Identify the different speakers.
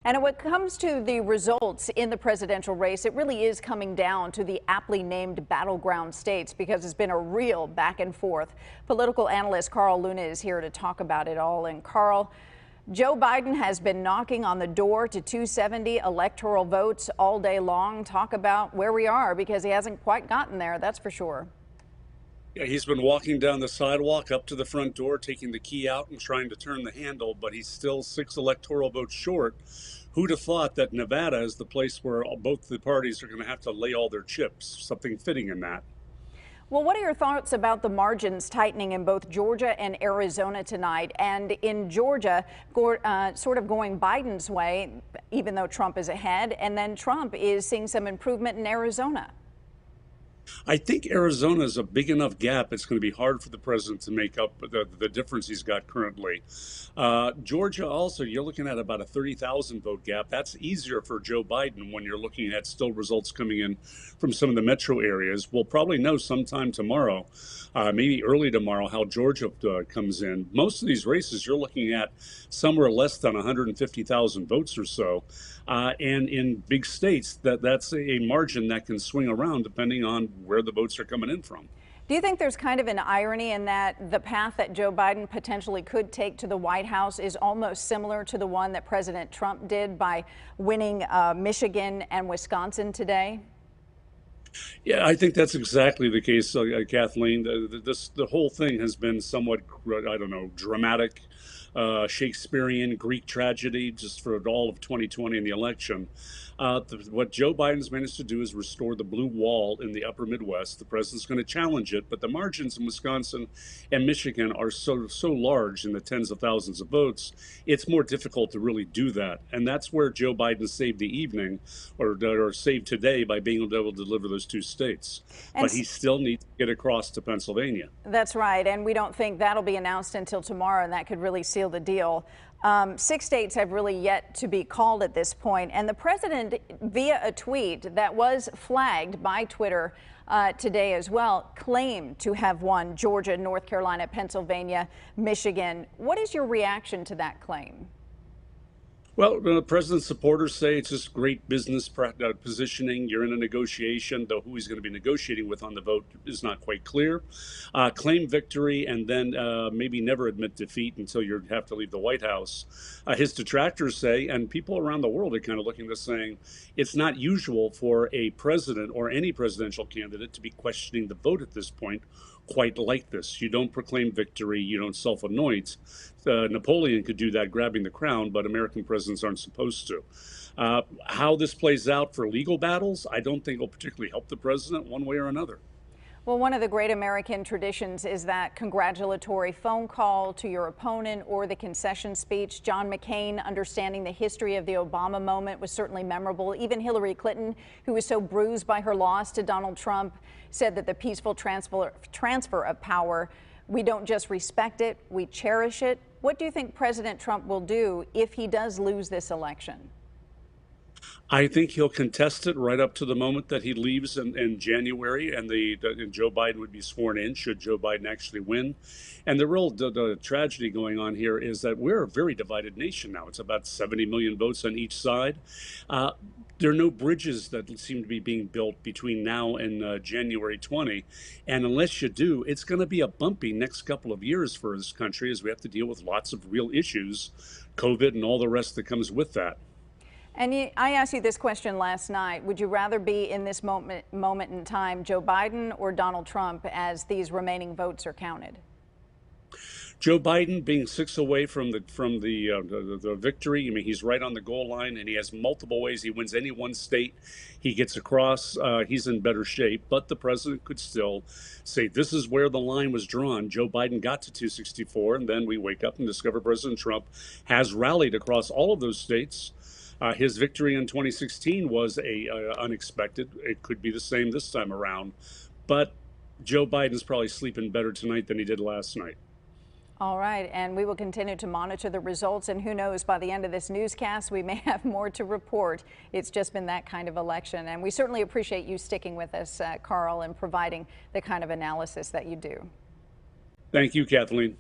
Speaker 1: And when it comes to the results in the presidential race, it really is coming down to the aptly named battleground states because it's been a real back and forth. Political analyst Carl Luna is here to talk about it all. And Carl, Joe Biden has been knocking on the door to 270 electoral votes all day long. Talk about where we are because he hasn't quite gotten there, that's for sure.
Speaker 2: Yeah, he's been walking down the sidewalk up to the front door, taking the key out and trying to turn the handle, but he's still 6 electoral votes short. Who'd have thought that Nevada is the place where both the parties are going to have to lay all their chips? Something fitting in that.
Speaker 1: Well, what are your thoughts about the margins tightening in both Georgia and Arizona tonight? And in Georgia, sort of going Biden's way, even though Trump is ahead, and then Trump is seeing some improvement in Arizona.
Speaker 2: I think Arizona is a big enough gap. It's going to be hard for the president to make up the difference he's got currently. Georgia also, you're looking at about a 30,000 vote gap. That's easier for Joe Biden when you're looking at still results coming in from some of the metro areas. We'll probably know sometime tomorrow, maybe early tomorrow, how Georgia comes in. Most of these races, you're looking at somewhere less than 150,000 votes or so. And in big states, that's a margin that can swing around depending on where the votes are coming in from.
Speaker 1: Do you think there's kind of an irony in that the path that Joe Biden potentially could take to the White House is almost similar to the one that President Trump did by winning Michigan and Wisconsin today?
Speaker 2: Yeah, I think that's exactly the case, Kathleen. The whole thing has been somewhat, I don't know, dramatic, Shakespearean, Greek tragedy, just for all of 2020 in the election. What Joe Biden's managed to do is restore the blue wall in the upper Midwest. The president's going to challenge it, but the margins in Wisconsin and Michigan are so large in the tens of thousands of votes, it's more difficult to really do that. And that's where Joe Biden saved the evening, or saved today by being able to deliver those two states. But he still needs to get across to Pennsylvania.
Speaker 1: That's right, and we don't think that'll be announced until tomorrow, and that could really seal the deal. 6 states have really yet to be called at this point, and the president, via a tweet that was flagged by Twitter today as well, claimed to have won Georgia, North Carolina, Pennsylvania, Michigan. What is your reaction to that claim?
Speaker 2: Well, the president's supporters say it's just great business positioning. You're in a negotiation, though who he's going to be negotiating with on the vote is not quite clear. Claim victory and then maybe never admit defeat until you have to leave the White House. His detractors say, and people around the world are kind of looking at this saying, it's not usual for a president or any presidential candidate to be questioning the vote at this point quite like this. You don't proclaim victory, you don't self-anoint. Napoleon could do that grabbing the crown, but American presidents aren't supposed to. How this plays out for legal battles, I don't think will particularly help the president one way or another.
Speaker 1: Well, one of the great American traditions is that congratulatory phone call to your opponent or the concession speech. John McCain, understanding the history of the Obama moment, was certainly memorable. Even Hillary Clinton, who was so bruised by her loss to Donald Trump, said that the peaceful transfer of power, we don't just respect it, we cherish it. What do you think President Trump will do if he does lose this election?
Speaker 2: I think he'll contest it right up to the moment that he leaves in January, and Joe Biden would be sworn in should Joe Biden actually win. And the real the tragedy going on here is that we're a very divided nation now. It's about 70 million votes on each side. There are no bridges that seem to be being built between now and January 20. And unless you do, it's going to be a bumpy next couple of years for this country as we have to deal with lots of real issues, COVID and all the rest that comes with that.
Speaker 1: And I asked you this question last night. Would you rather be in this moment in time, Joe Biden or Donald Trump, as these remaining votes are counted?
Speaker 2: Joe Biden being 6 away from the victory. I mean, he's right on the goal line, and he has multiple ways he wins any one state. He gets across. He's in better shape, but the president could still say this is where the line was drawn. Joe Biden got to 264, and then we wake up and discover President Trump has rallied across all of those states. His victory in 2016 was unexpected. It could be the same this time around, but Joe Biden's probably sleeping better tonight than he did last night.
Speaker 1: All right, and we will continue to monitor the results, and who knows, by the end of this newscast, we may have more to report. It's just been that kind of election, and we certainly appreciate you sticking with us, Carl, and providing the kind of analysis that you do.
Speaker 2: Thank you, Kathleen.